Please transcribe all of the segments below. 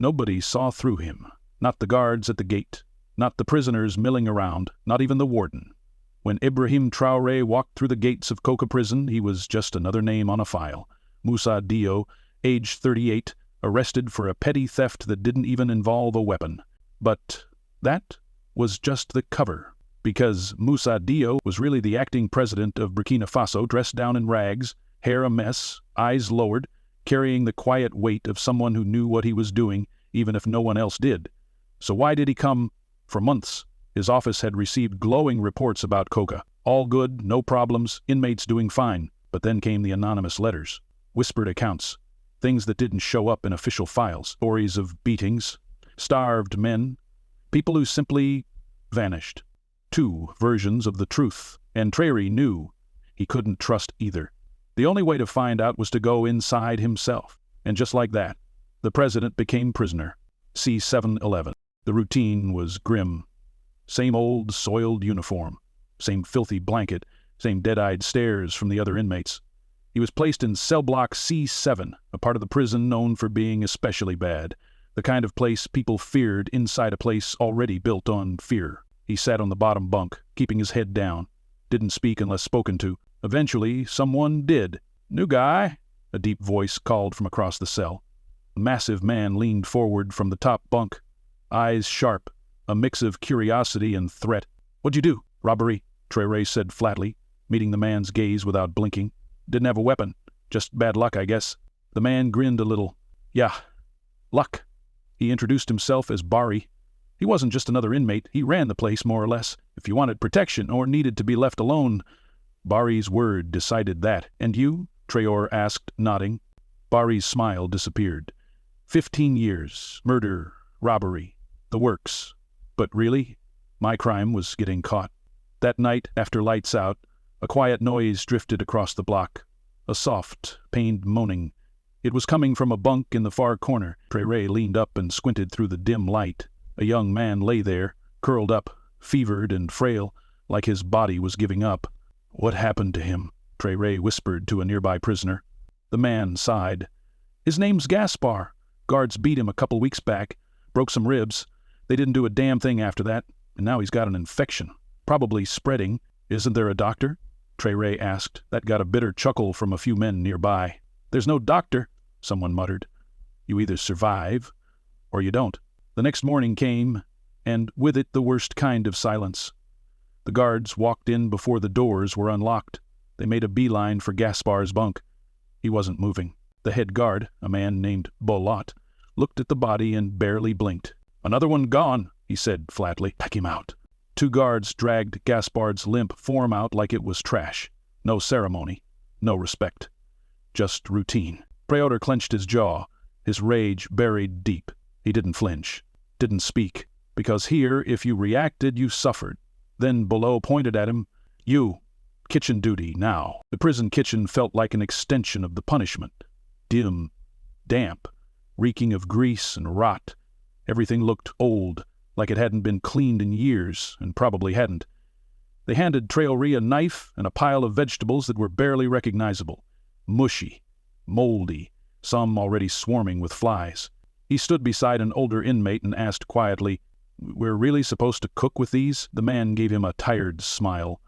Nobody saw through him. Not the guards at the gate, not the prisoners milling around, not even the warden. When Ibrahim Traoré walked through the gates of Coca prison, he was just another name on a file. Moussa Dio, age 38, arrested for a petty theft that didn't even involve a weapon. But that was just the cover, because Moussa Dio was really the acting president of Burkina Faso, dressed down in rags, hair a mess, eyes lowered, carrying the quiet weight of someone who knew what he was doing, even if no one else did. So why did he come? For months, his office had received glowing reports about Coca. All good, no problems, inmates doing fine. But then came the anonymous letters, whispered accounts, things that didn't show up in official files, stories of beatings, starved men, people who simply vanished. Two versions of the truth, and Traoré knew he couldn't trust either. The only way to find out was to go inside himself. And just like that, the president became prisoner. C-711. The routine was grim. Same old soiled uniform, same filthy blanket, same dead-eyed stares from the other inmates. He was placed in cell block C7, a part of the prison known for being especially bad, the kind of place people feared inside a place already built on fear. He sat on the bottom bunk, keeping his head down, didn't speak unless spoken to. Eventually, someone did. "New guy," a deep voice called from across the cell. A massive man leaned forward from the top bunk, eyes sharp, a mix of curiosity and threat. "What'd you do?" "Robbery," Traoré said flatly, meeting the man's gaze without blinking. "Didn't have a weapon. Just bad luck, I guess." The man grinned a little. "Yeah, luck." He introduced himself as Bari. He wasn't just another inmate. He ran the place, more or less. If you wanted protection or needed to be left alone, Bari's word decided that. "And you?" Traoré asked, nodding. Bari's smile disappeared. 15 years, murder, robbery, the works. But really, my crime was getting caught. That night, after lights out, a quiet noise drifted across the block. A soft, pained moaning. It was coming from a bunk in the far corner. Traoré leaned up and squinted through the dim light. A young man lay there, curled up, fevered and frail, like his body was giving up. "What happened to him?" Traoré whispered to a nearby prisoner. The man sighed. "His name's Gaspar. Guards beat him a couple weeks back, broke some ribs. They didn't do a damn thing after that, and now he's got an infection. Probably spreading." "Isn't there a doctor?" Traoré asked. That got a bitter chuckle from a few men nearby. "There's no doctor," someone muttered. "You either survive, or you don't." The next morning came, and with it the worst kind of silence. The guards walked in before the doors were unlocked. They made a beeline for Gaspar's bunk. He wasn't moving. The head guard, a man named Bolot, looked at the body and barely blinked. "Another one gone," he said flatly. "Pack him out." Two guards dragged Gaspar's limp form out like it was trash. No ceremony, no respect. Just routine. Traoré clenched his jaw, his rage buried deep. He didn't flinch, didn't speak, because here, if you reacted, you suffered. Then Below pointed at him. "You, kitchen duty, now." The prison kitchen felt like an extension of the punishment. Dim, damp, reeking of grease and rot. Everything looked old, like it hadn't been cleaned in years, and probably hadn't. They handed Traoré a knife and a pile of vegetables that were barely recognizable. Mushy, moldy, some already swarming with flies. He stood beside an older inmate and asked quietly, "We're really supposed to cook with these?" The man gave him a tired smile,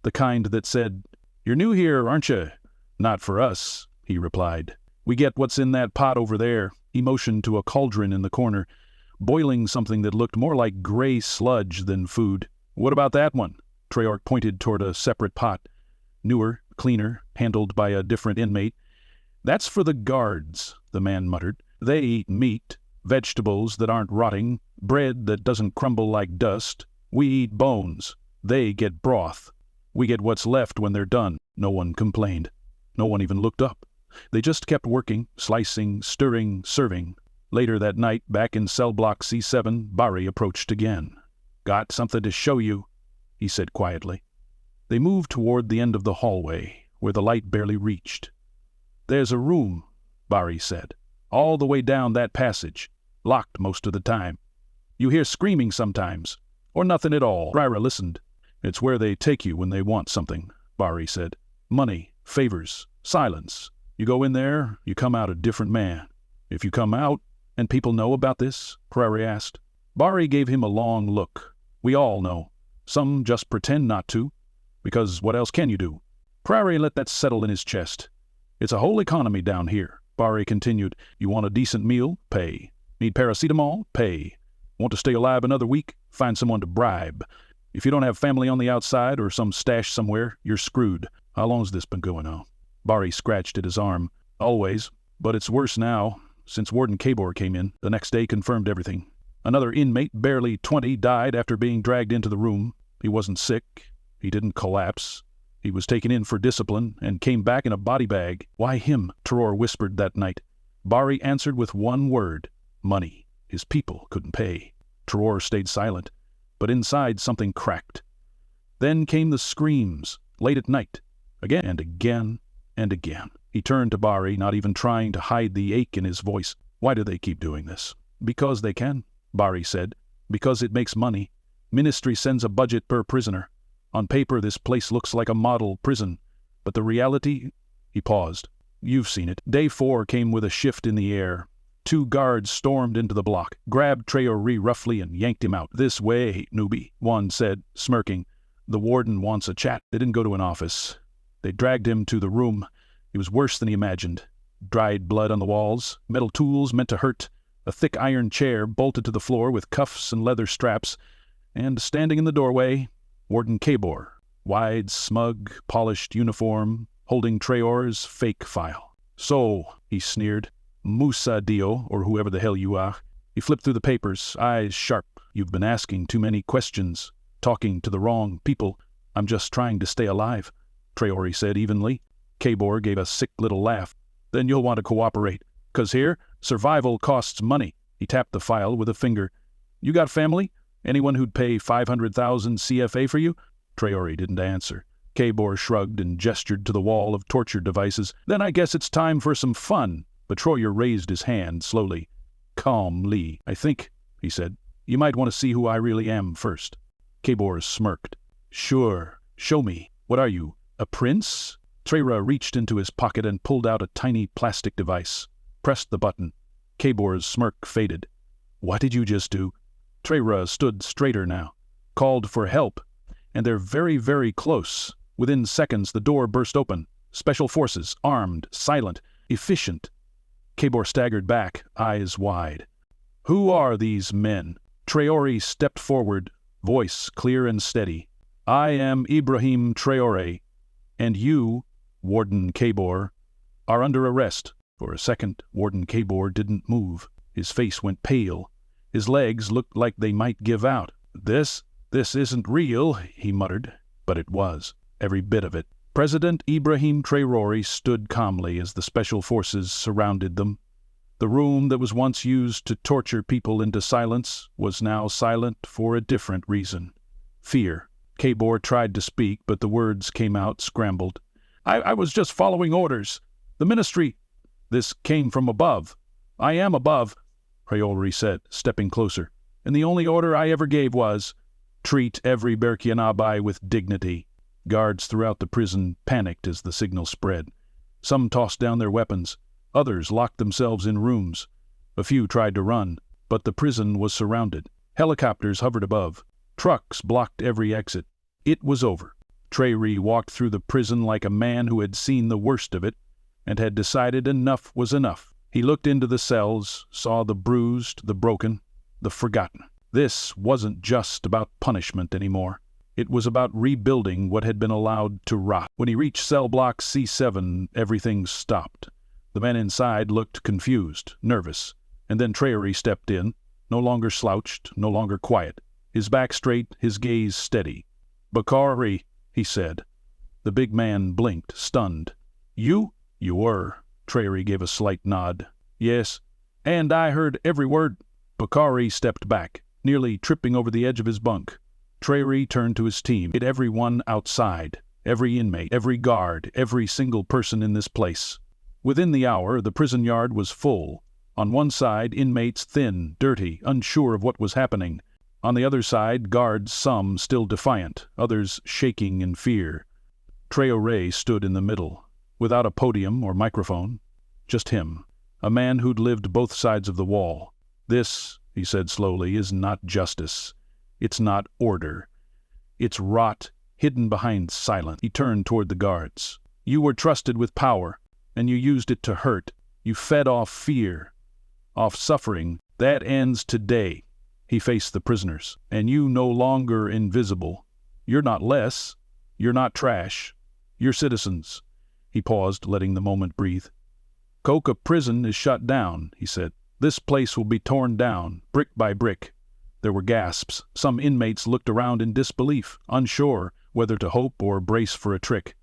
the kind that said, "You're new here, aren't you?" "Not for us," he replied. "We get what's in that pot over there." He motioned to a cauldron in the corner, boiling something that looked more like gray sludge than food. "What about that one?" Traoré pointed toward a separate pot. Newer, cleaner, handled by a different inmate. "That's for the guards," the man muttered. "They eat meat, vegetables that aren't rotting, bread that doesn't crumble like dust. We eat bones. They get broth. We get what's left when they're done." No one complained. No one even looked up. They just kept working, slicing, stirring, serving. Later that night, back in cell block C7, Bari approached again. "Got something to show you," he said quietly. They moved toward the end of the hallway, where the light barely reached. "There's a room," Bari said, "all the way down that passage, locked most of the time. You hear screaming sometimes, or nothing at all." Traoré listened. "It's where they take you when they want something," Bari said. "Money, favors, silence. You go in there, you come out a different man. If you come out, And people know about this? Traoré asked. Bari gave him a long look. We all know. Some just pretend not to, because what else can you do? Traoré let that settle in his chest. It's a whole economy down here, Bari continued. You want a decent meal? Pay. Need paracetamol? Pay. Want to stay alive another week? Find someone to bribe. If you don't have family on the outside or some stash somewhere, you're screwed. How long's this been going on? Bari scratched at his arm. Always. But it's worse now. Since Warden Cabor came in, the next day confirmed everything. Another inmate, barely 20, died after being dragged into the room. He wasn't sick. He didn't collapse. He was taken in for discipline and came back in a body bag. Why him? Traoré whispered that night. Bari answered with one word. Money. His people couldn't pay. Traoré stayed silent, but inside something cracked. Then came the screams, late at night, again and again and again. He turned to Bari, not even trying to hide the ache in his voice. Why do they keep doing this? Because they can, Bari said. Because it makes money. Ministry sends a budget per prisoner. On paper, this place looks like a model prison. But the reality? He paused. You've seen it. Day 4 came with a shift in the air. 2 guards stormed into the block, grabbed Traoré roughly and yanked him out. This way, newbie, one said, smirking. The warden wants a chat. They didn't go to an office. They dragged him to the room. It was worse than he imagined. Dried blood on the walls, metal tools meant to hurt, a thick iron chair bolted to the floor with cuffs and leather straps, and standing in the doorway, Warden Cabor, wide, smug, polished uniform, holding Traoré's fake file. So, he sneered, Musa Dio, or whoever the hell you are. He flipped through the papers, eyes sharp. You've been asking too many questions, talking to the wrong people. I'm just trying to stay alive, Traoré said evenly. Cabor gave a sick little laugh. Then you'll want to cooperate, 'cause here, survival costs money. He tapped the file with a finger. You got family? Anyone who'd pay 500,000 CFA for you? Traoré didn't answer. Cabor shrugged and gestured to the wall of torture devices. Then I guess it's time for some fun. But Traoré raised his hand slowly. Calmly. I think, he said, you might want to see who I really am first. Cabor smirked. Sure. Show me. What are you, a prince? Traoré reached into his pocket and pulled out a tiny plastic device. Pressed the button. Cabor's smirk faded. What did you just do? Traoré stood straighter now. Called for help. And they're very, very close. Within seconds, the door burst open. Special forces, armed, silent, efficient. Cabor staggered back, eyes wide. Who are these men? Traoré stepped forward, voice clear and steady. I am Ibrahim Traoré, and you, Warden Cabor, are under arrest. For a second, Warden Cabor didn't move. His face went pale. His legs looked like they might give out. This isn't real, he muttered. But it was, every bit of it. President Ibrahim Traoré stood calmly as the special forces surrounded them. The room that was once used to torture people into silence was now silent for a different reason. Fear. Cabor tried to speak, but the words came out scrambled. I was just following orders. The ministry. This came from above. I am above, Traoré said, stepping closer. And the only order I ever gave was, treat every Burkinabe with dignity. Guards throughout the prison panicked as the signal spread. Some tossed down their weapons. Others locked themselves in rooms. A few tried to run, but the prison was surrounded. Helicopters hovered above. Trucks blocked every exit. It was over. Traoré walked through the prison like a man who had seen the worst of it and had decided enough was enough. He looked into the cells, saw the bruised, the broken, the forgotten. This wasn't just about punishment anymore. It was about rebuilding what had been allowed to rot. When he reached cell block C7, everything stopped. The men inside looked confused, nervous, and then Traoré stepped in, no longer slouched, no longer quiet, his back straight, his gaze steady. Bakari, he said. The big man blinked, stunned. You? You were. Traoré gave a slight nod. Yes, and I heard every word. Bakari stepped back, nearly tripping over the edge of his bunk. Traoré turned to his team. Hit everyone outside, every inmate, every guard, every single person in this place. Within the hour, the prison yard was full. On one side, inmates thin, dirty, unsure of what was happening. On the other side, guards, some still defiant, others shaking in fear. Traoré stood in the middle, without a podium or microphone. Just him, a man who'd lived both sides of the wall. "This," he said slowly, "is not justice. It's not order. It's rot hidden behind silence." He turned toward the guards. "You were trusted with power, and you used it to hurt. You fed off fear, off suffering. That ends today." He faced the prisoners. "And you no longer invisible. You're not less. You're not trash. You're citizens." He paused, letting the moment breathe. "Coca Prison is shut down," he said. "This place will be torn down, brick by brick." There were gasps. Some inmates looked around in disbelief, unsure whether to hope or brace for a trick.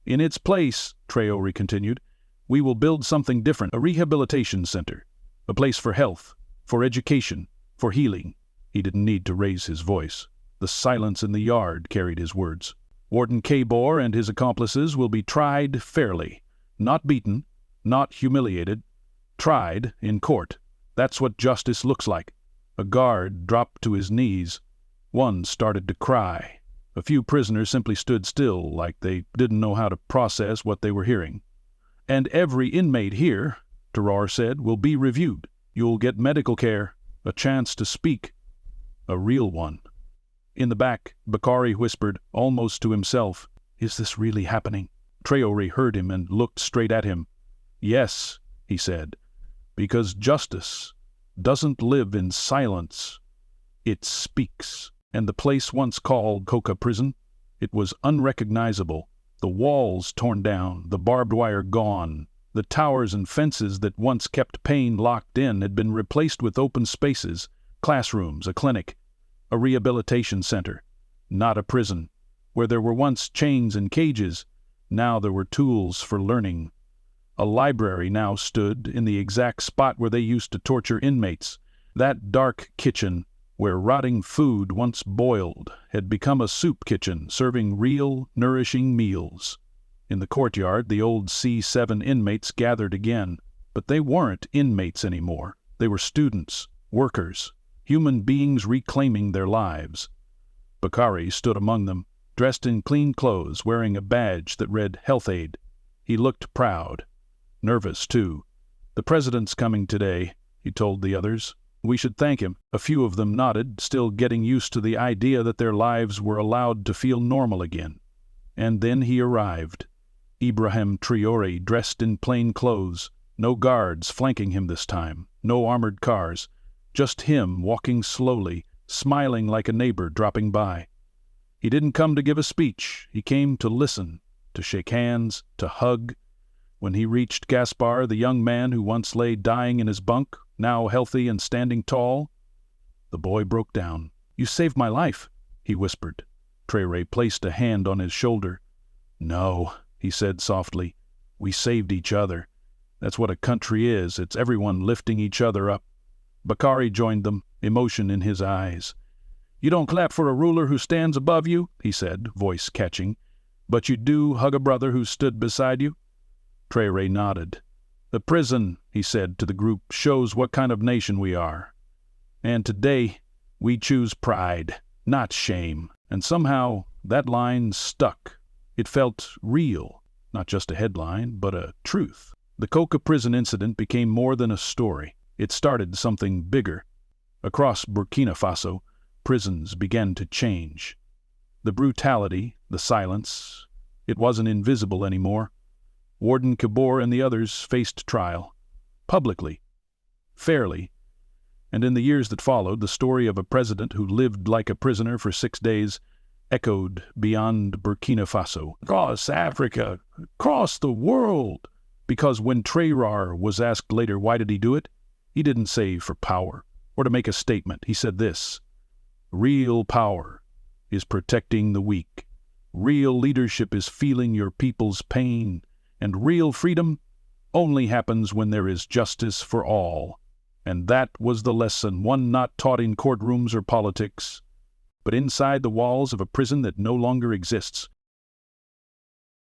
"In its place," Traoré continued, "we will build something different, a rehabilitation center, a place for health, for education, for healing." He didn't need to raise his voice. The silence in the yard carried his words. "Warden Cabor and his accomplices will be tried fairly, not beaten, not humiliated, tried in court. That's what justice looks like." A guard dropped to his knees. One started to cry. A few prisoners simply stood still, like they didn't know how to process what they were hearing. "And every inmate here," Traoré said, "will be reviewed. You'll get medical care, a chance to speak, a real one." In the back, Bakari whispered, almost to himself, "Is this really happening?" Traoré heard him and looked straight at him. "Yes," he said, "because justice doesn't live in silence. It speaks." And the place once called Coca Prison, it was unrecognizable. The walls torn down, the barbed wire gone. The towers and fences that once kept pain locked in had been replaced with open spaces, classrooms, a clinic, a rehabilitation center. Not a prison. Where there were once chains and cages, now there were tools for learning. A library now stood in the exact spot where they used to torture inmates. That dark kitchen, where rotting food once boiled, had become a soup kitchen serving real, nourishing meals. In the courtyard, the old C7 inmates gathered again, but they weren't inmates anymore. They were students, workers, human beings reclaiming their lives. Bakari stood among them, dressed in clean clothes, wearing a badge that read Health Aid. He looked proud. Nervous, too. "The president's coming today," he told the others. "We should thank him." A few of them nodded, still getting used to the idea that their lives were allowed to feel normal again. And then he arrived. Ibrahim Traoré, dressed in plain clothes, no guards flanking him this time, no armored cars, just him walking slowly, smiling like a neighbor dropping by. He didn't come to give a speech. He came to listen, to shake hands, to hug. When he reached Gaspar, the young man who once lay dying in his bunk, now healthy and standing tall, the boy broke down. "You saved my life," he whispered. Traoré placed a hand on his shoulder. "No," he said softly, "we saved each other. That's what a country is. It's everyone lifting each other up." Bakari joined them, emotion in his eyes. "You don't clap for a ruler who stands above you," he said, voice catching, "but you do hug a brother who stood beside you." Traoré nodded. "The prison," he said to the group, "shows what kind of nation we are. And today, we choose pride, not shame." And somehow, that line stuck. It felt real, not just a headline, but a truth. The Coca Prison incident became more than a story. It started something bigger. Across Burkina Faso, prisons began to change. The brutality, the silence, it wasn't invisible anymore. Warden Cabor and the others faced trial, publicly, fairly, and in the years that followed, the story of a president who lived like a prisoner for 6 days echoed beyond Burkina Faso, across Africa, across the world. Because when Traoré was asked later why did he do it, he didn't say for power or to make a statement. He said this: "Real power is protecting the weak. Real leadership is feeling your people's pain. And real freedom only happens when there is justice for all." And that was the lesson, one not taught in courtrooms or politics, but inside the walls of a prison that no longer exists.